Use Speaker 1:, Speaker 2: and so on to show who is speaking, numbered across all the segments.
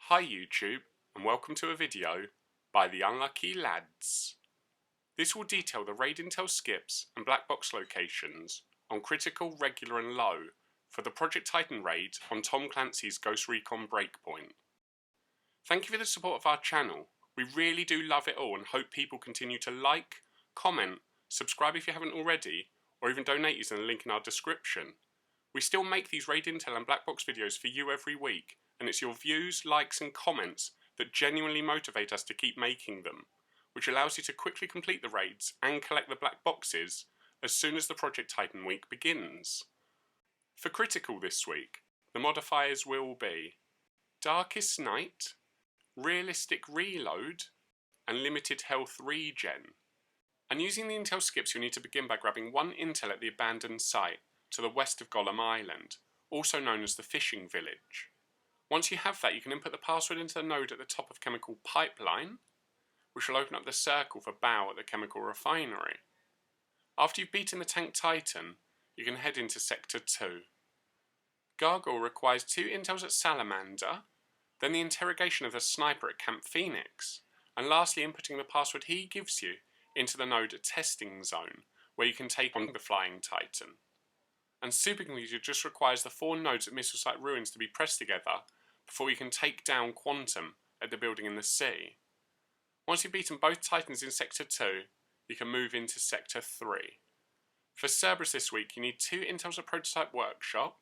Speaker 1: Hi YouTube, and welcome to a video by the Unlucky Lads. This will detail the raid intel skips and black box locations on critical, regular and low for the Project Titan raid on Tom Clancy's Ghost Recon Breakpoint. Thank you for the support of our channel. We really do love it all and hope people continue to like, comment, subscribe if you haven't already, or even donate using the link in our description. We still make these raid intel and black box videos for you every week, and it's your views, likes and comments that genuinely motivate us to keep making them, which allows you to quickly complete the raids and collect the black boxes as soon as the Project Titan week begins. For Critical this week, the modifiers will be Darkest Night, Realistic Reload, and Limited Health Regen. And using the intel skips, you'll need to begin by grabbing one intel at the abandoned site to the west of Golem Island, also known as the Fishing Village. Once you have that, you can input the password into the node at the top of Chemical Pipeline, which will open up the circle for Baal at the chemical refinery. After you've beaten the Tank Titan, you can head into Sector 2. Gargoyle requires 2 intels at Salamander, then the interrogation of the sniper at Camp Phoenix, and lastly inputting the password he gives you into the node at Testing Zone, where you can take on the Flying Titan. And Supercomputer just requires the 4 nodes at Missile Site Ruins to be pressed together before you can take down Quantum at the building in the sea. Once you've beaten both Titans in Sector 2, you can move into Sector 3. For Cerberus this week, you need 2 intels at Prototype Workshop,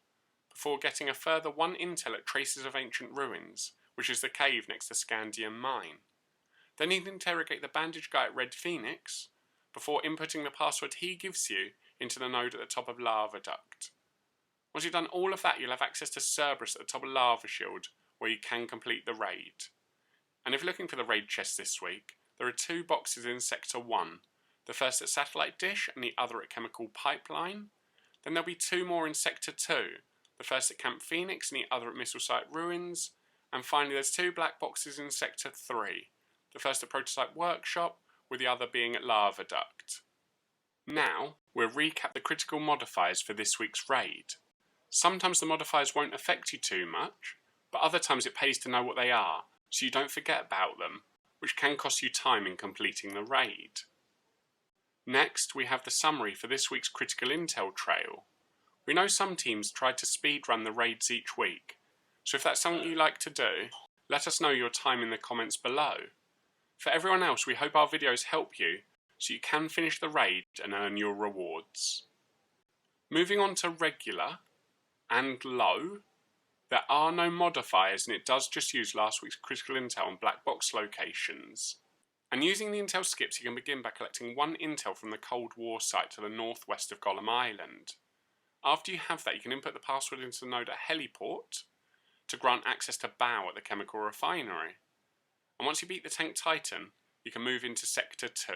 Speaker 1: before getting a further 1 intel at Traces of Ancient Ruins, which is the cave next to Scandium Mine. Then you can interrogate the bandaged guy at Red Phoenix, before inputting the password he gives you into the node at the top of Lava Duct. Once you've done all of that, you'll have access to Cerberus at the top of Lava Shield, where you can complete the raid. And if you're looking for the raid chest this week, there are 2 boxes in Sector 1, the first at Satellite Dish and the other at Chemical Pipeline. Then there'll be 2 more in Sector 2, the first at Camp Phoenix and the other at Missile Site Ruins. And finally there's 2 black boxes in Sector 3, the first at Prototype Workshop, with the other being at Lava Duct. Now, we'll recap the critical modifiers for this week's raid. Sometimes the modifiers won't affect you too much, but other times it pays to know what they are, so you don't forget about them, which can cost you time in completing the raid. Next, we have the summary for this week's critical intel trail. We know some teams try to speedrun the raids each week, so if that's something you like to do, let us know your time in the comments below. For everyone else, we hope our videos help you, so you can finish the raid and earn your rewards. Moving on to regular and low, there are no modifiers and it does just use last week's critical intel and black box locations. And using the intel skips, you can begin by collecting 1 intel from the Cold War site to the northwest of Golem Island. After you have that, you can input the password into the node at Heliport to grant access to Baal at the chemical refinery. And once you beat the Tank Titan, you can move into Sector 2.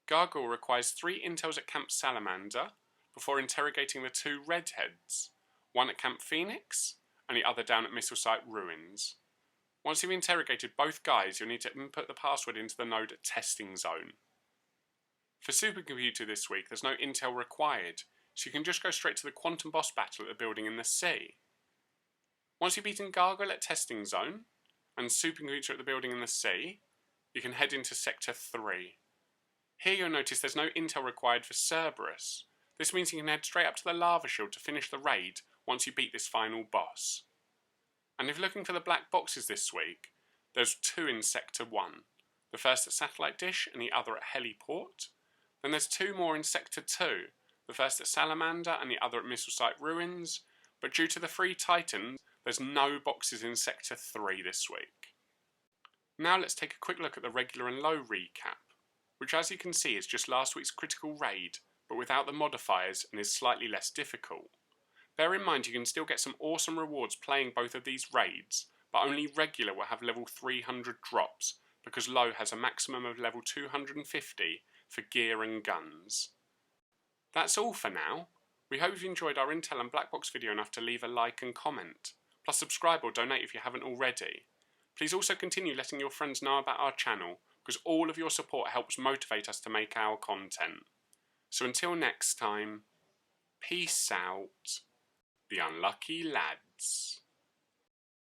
Speaker 1: Gargoyle requires 3 intels at Camp Salamander before interrogating the 2 redheads, one at Camp Phoenix and the other down at Missile Site Ruins. Once you've interrogated both guys, you'll need to input the password into the node at Testing Zone. For Supercomputer this week, there's no intel required, so you can just go straight to the Quantum boss battle at the building in the sea. Once you've beaten Gargoyle at Testing Zone and Supercomputer at the building in the sea, you can head into Sector 3. Here you'll notice there's no intel required for Cerberus. This means you can head straight up to the Lava Shield to finish the raid once you beat this final boss. And if you're looking for the black boxes this week, there's 2 in Sector 1, the first at Satellite Dish and the other at Heliport. Then there's 2 more in Sector 2, the first at Salamander and the other at Missile Site Ruins, but due to the 3 Titans, there's no boxes in Sector 3 this week. Now let's take a quick look at the regular and low recap, which as you can see is just last week's critical raid, but without the modifiers and is slightly less difficult. Bear in mind you can still get some awesome rewards playing both of these raids, but only regular will have level 300 drops, because low has a maximum of level 250 for gear and guns. That's all for now. We hope you've enjoyed our intel and black box video enough to leave a like and comment, plus subscribe or donate if you haven't already. Please also continue letting your friends know about our channel, because all of your support helps motivate us to make our content. So until next time, peace out, the Unlucky Lads.